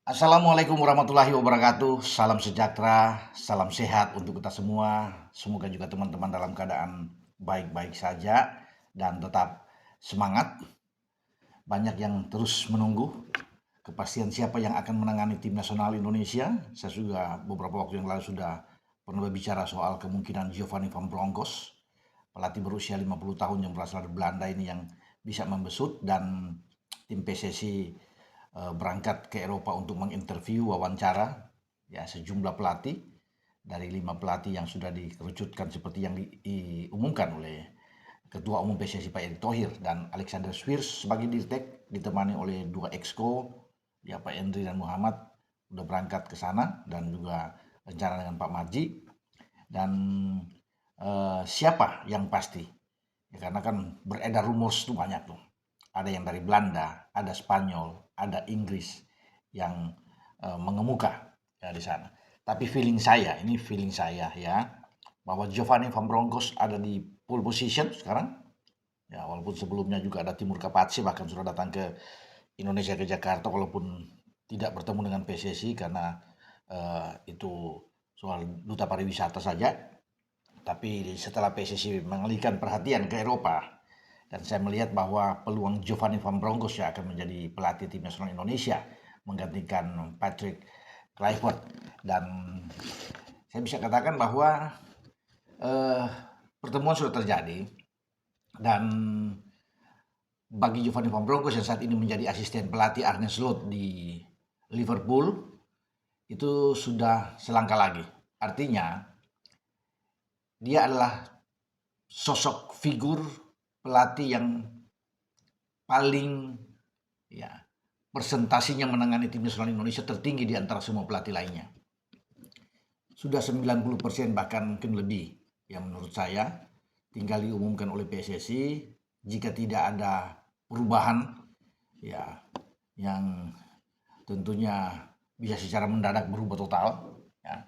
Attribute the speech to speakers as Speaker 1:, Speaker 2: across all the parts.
Speaker 1: Assalamualaikum warahmatullahi wabarakatuh. Salam sejahtera, salam sehat untuk kita semua. Semoga juga teman-teman dalam keadaan baik-baik saja dan tetap semangat. Banyak yang terus menunggu kepastian siapa yang akan menangani tim nasional Indonesia. Saya juga beberapa waktu yang lalu sudah pernah berbicara soal kemungkinan Giovanni Van Bronckhorst, pelatih berusia 50 tahun yang berasal dari Belanda ini yang bisa membesut, dan tim PSSI berangkat ke Eropa untuk menginterview, wawancara ya sejumlah pelatih dari 5 pelatih yang sudah dikerucutkan seperti yang diumumkan oleh Ketua Umum PSSI Pak Erick Thohir dan Alexander Swiers sebagai dirtek, ditemani oleh 2 exco ya Pak Endri dan Muhammad udah berangkat ke sana, dan juga rencana dengan Pak Marji. Dan siapa yang pasti ya, karena kan beredar rumor itu banyak tuh, ada yang dari Belanda, ada Spanyol, ada Inggris yang mengemuka ya di sana. Tapi feeling saya ya, bahwa Giovanni Van Bronckhorst ada di pole position sekarang. Ya, walaupun sebelumnya juga ada Timur Kapatsi bahkan sudah datang ke Indonesia, ke Jakarta, walaupun tidak bertemu dengan PSSI karena itu soal duta pariwisata saja. Tapi setelah PSSI mengalihkan perhatian ke Eropa, dan saya melihat bahwa peluang Giovanni Van Bronckhorst yang akan menjadi pelatih tim nasional Indonesia menggantikan Patrick Kluivert. Dan saya bisa katakan bahwa eh, pertemuan sudah terjadi, dan bagi Giovanni Van Bronckhorst yang saat ini menjadi asisten pelatih Arne Slot di Liverpool, itu sudah selangkah lagi. Artinya dia adalah sosok figur pelatih yang paling ya persentasinya menangani tim nasional Indonesia tertinggi di antara semua pelatih lainnya. Sudah 90% bahkan mungkin lebih. Yang menurut saya tinggal diumumkan oleh PSSI. Jika tidak ada perubahan ya yang tentunya bisa secara mendadak berubah total ya.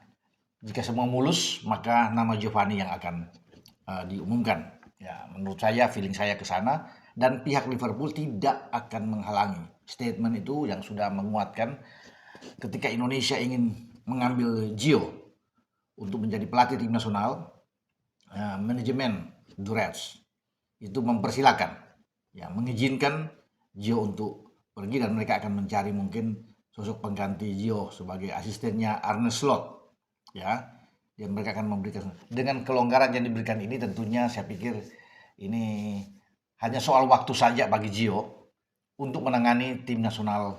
Speaker 1: Jika semua mulus, maka nama Giovanni yang akan diumumkan. Ya, menurut saya, feeling saya ke sana, dan pihak Liverpool tidak akan menghalangi statement itu yang sudah menguatkan ketika Indonesia ingin mengambil Gio untuk menjadi pelatih tim nasional. Manajemen Durets itu mempersilahkan, ya mengizinkan Gio untuk pergi, dan mereka akan mencari mungkin sosok pengganti Gio sebagai asistennya Arne Slot ya. Yang mereka akan memberikan dengan kelonggaran yang diberikan ini, tentunya saya pikir ini hanya soal waktu saja bagi Gio untuk menangani tim nasional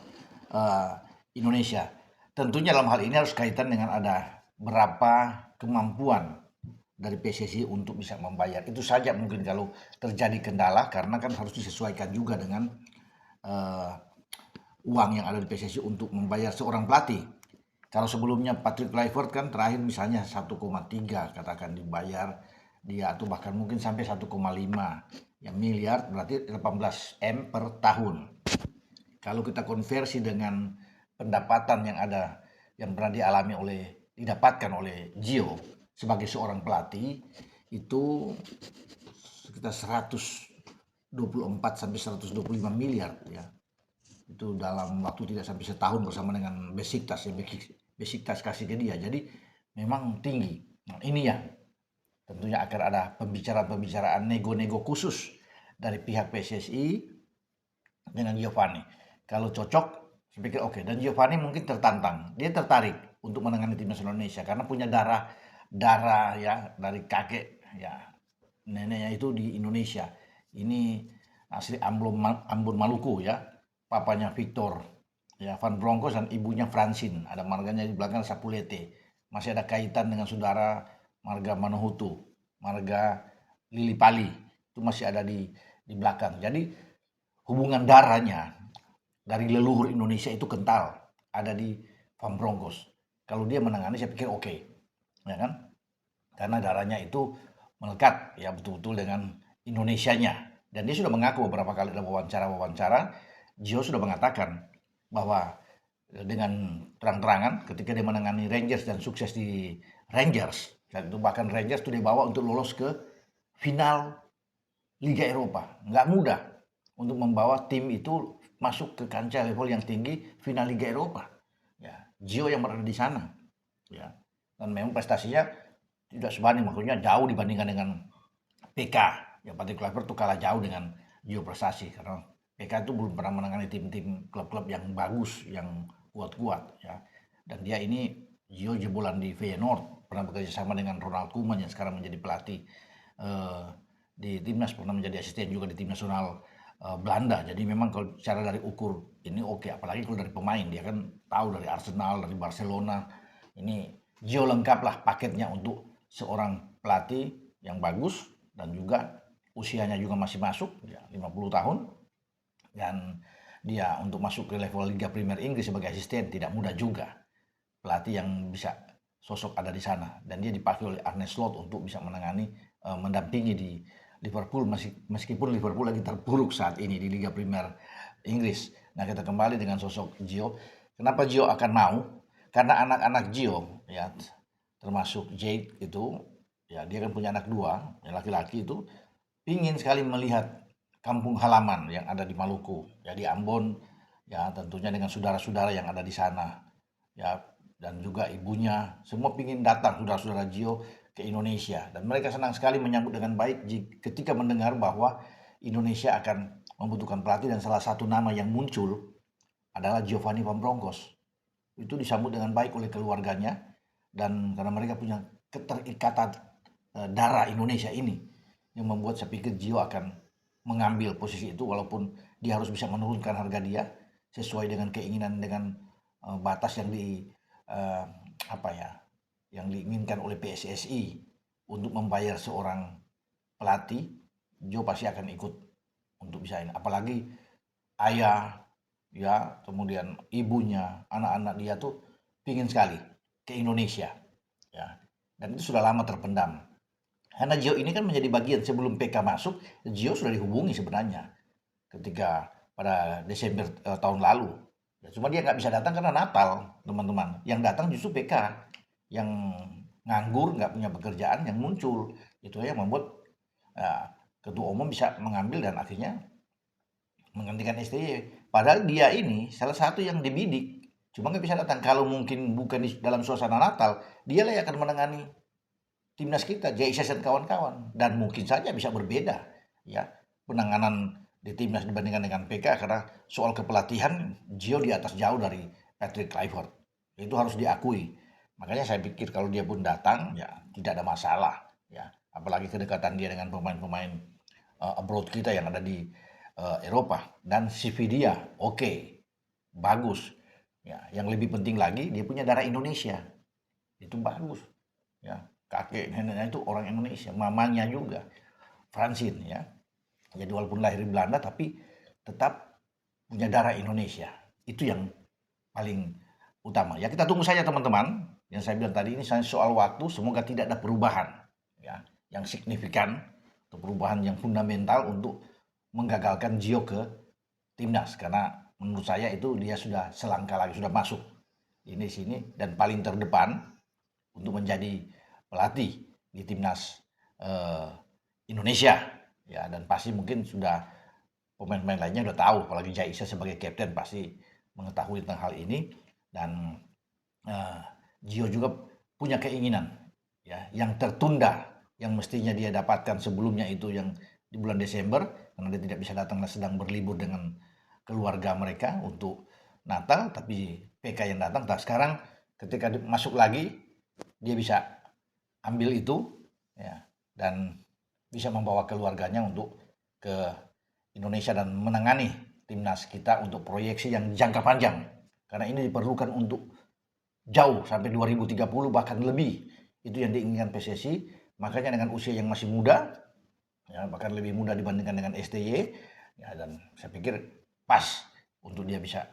Speaker 1: Indonesia. Tentunya dalam hal ini harus kaitan dengan ada berapa kemampuan dari PSSI untuk bisa membayar. Itu saja mungkin kalau terjadi kendala, karena kan harus disesuaikan juga dengan uh, uang yang ada di PSSI untuk membayar seorang pelatih. Kalau sebelumnya Patrick Kluivert kan terakhir misalnya 1,3 katakan dibayar dia, atau bahkan mungkin sampai 1,5 ya miliar, berarti 18 M per tahun. Kalau kita konversi dengan pendapatan yang ada, yang pernah didapatkan oleh Gio sebagai seorang pelatih, itu sekitar 124 sampai 125 miliar ya. Itu dalam waktu tidak sampai setahun bersama dengan Besiktas ya, Besiktas kasih ke dia. Jadi memang tinggi. Nah, ini ya tentunya akan ada pembicaraan-pembicaraan, nego-nego khusus dari pihak PSSI dengan Giovanni. Kalau cocok, saya pikir oke. Dan Giovanni mungkin tertantang, dia tertarik untuk menangani tim nasional Indonesia karena punya darah ya dari kakek ya, neneknya itu di Indonesia. Ini asli Ambon Maluku ya. Papanya Victor ya Van Bronckhorst dan ibunya Francine. Ada marganya di belakang Sapulete. Masih ada kaitan dengan saudara marga Manohutu, marga Lili Pali. Itu masih ada di belakang. Jadi hubungan darahnya dari leluhur Indonesia itu kental, ada di Van Bronckhorst. Kalau dia menangani, saya pikir oke, ya kan? Karena darahnya itu melekat ya betul-betul dengan Indonesianya. Dan dia sudah mengaku beberapa kali dalam wawancara-wawancara, Gio sudah mengatakan bahwa dengan terang-terangan ketika dia menangani Rangers dan sukses di Rangers, dan itu bahkan Rangers itu dibawa untuk lolos ke final Liga Eropa. Nggak mudah untuk membawa tim itu masuk ke kancah level yang tinggi, final Liga Eropa. ya Gio yang berada di sana, ya. Dan memang prestasinya tidak sebanding, maksudnya jauh dibandingkan dengan PK. Ya Patrick Kluivert itu kalah jauh dengan Gio prestasi karena PK itu belum pernah menangani tim-tim klub-klub yang bagus, yang kuat-kuat, ya. Dan dia ini Gio jebolan di Feyenoord, pernah bekerja sama dengan Ronald Koeman yang sekarang menjadi pelatih di timnas, pernah menjadi asisten juga di tim nasional Belanda. Jadi memang kalau secara dari ukur ini oke, apalagi kalau dari pemain, dia kan tahu dari Arsenal, dari Barcelona. Ini Gio lengkap lah paketnya untuk seorang pelatih yang bagus dan juga usianya juga masih masuk, ya 50 tahun. Dan dia untuk masuk ke level Liga Premier Inggris sebagai asisten tidak mudah juga. Pelatih yang bisa sosok ada di sana, dan dia dipakai oleh Arne Slot untuk bisa menangani, mendampingi di Liverpool, meskipun Liverpool lagi terpuruk saat ini di Liga Premier Inggris. Nah, kita kembali dengan sosok Gio. Kenapa Gio akan mau? Karena anak-anak Gio, ya termasuk Jade itu, ya dia kan punya anak dua, yang laki-laki itu ingin sekali melihat kampung halaman yang ada di Maluku, ya di Ambon, ya tentunya dengan saudara-saudara yang ada di sana, ya dan juga ibunya, semua ingin datang saudara-saudara Gio ke Indonesia, dan mereka senang sekali menyambut dengan baik ketika mendengar bahwa Indonesia akan membutuhkan pelatih, dan salah satu nama yang muncul adalah Giovanni Van Bronckhorst. Itu disambut dengan baik oleh keluarganya, dan karena mereka punya keterikatan darah Indonesia ini yang membuat saya pikir Gio akan mengambil posisi itu, walaupun dia harus bisa menurunkan harga dia sesuai dengan keinginan, dengan batas yang yang diinginkan oleh PSSI untuk membayar seorang pelatih. Gio pasti akan ikut untuk bisa ini, apalagi ayah, ya kemudian ibunya, anak-anak dia tuh pingin sekali ke Indonesia, ya, dan itu sudah lama terpendam. Karena Gio ini kan menjadi bagian sebelum PK masuk, Gio sudah dihubungi sebenarnya ketika pada Desember tahun lalu. Ya, cuma dia nggak bisa datang karena Natal, teman-teman. Yang datang justru PK yang nganggur, nggak punya pekerjaan, yang muncul. Itu yang membuat ketua umum bisa mengambil dan akhirnya menggantikan STY. Padahal dia ini salah satu yang dibidik, cuma nggak bisa datang. Kalau mungkin bukan di dalam suasana Natal, dia lah yang akan menangani timnas kita, JIS dan kawan-kawan, dan mungkin saja bisa berbeda, ya penanganan di timnas dibandingkan dengan PK, karena soal kepelatihan Gio di atas jauh dari Patrick Kluivert, itu harus diakui. Makanya saya pikir kalau dia pun datang, ya tidak ada masalah, ya apalagi kedekatan dia dengan pemain-pemain abroad kita yang ada di Eropa, dan CV dia oke, bagus, ya yang lebih penting lagi dia punya darah Indonesia, itu bagus, ya kakek neneknya itu orang Indonesia, mamanya juga Francine, ya. Jadi walaupun lahir di Belanda tapi tetap punya darah Indonesia. Itu yang paling utama. Ya kita tunggu saja teman-teman. Yang saya bilang tadi ini soal waktu, semoga tidak ada perubahan, ya, yang signifikan atau perubahan yang fundamental untuk menggagalkan Gio ke timnas, karena menurut saya itu dia sudah selangkah lagi, sudah masuk ini sini dan paling terdepan untuk menjadi pelatih di timnas Indonesia, ya, dan pasti mungkin sudah pemain-pemain lainnya udah tahu, apalagi Jaisa sebagai kapten pasti mengetahui tentang hal ini, dan Gio juga punya keinginan, ya, yang tertunda, yang mestinya dia dapatkan sebelumnya itu yang di bulan Desember, karena dia tidak bisa datang, sedang berlibur dengan keluarga mereka untuk Natal, tapi PK yang datang. Nah, sekarang ketika masuk lagi dia bisa ambil itu, ya, dan bisa membawa keluarganya untuk ke Indonesia dan menangani timnas kita untuk proyeksi yang jangka panjang, karena ini diperlukan untuk jauh sampai 2030 bahkan lebih. Itu yang diinginkan PSSI. Makanya dengan usia yang masih muda, ya, bahkan lebih muda dibandingkan dengan STY, ya, dan saya pikir pas untuk dia bisa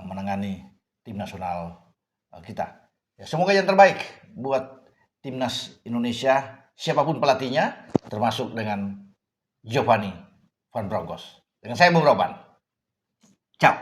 Speaker 1: menangani tim nasional kita. Ya, semoga yang terbaik buat timnas Indonesia, siapapun pelatihnya, termasuk dengan Giovanni Van Bronckhorst. Dengan saya Bung Roban. Ciao.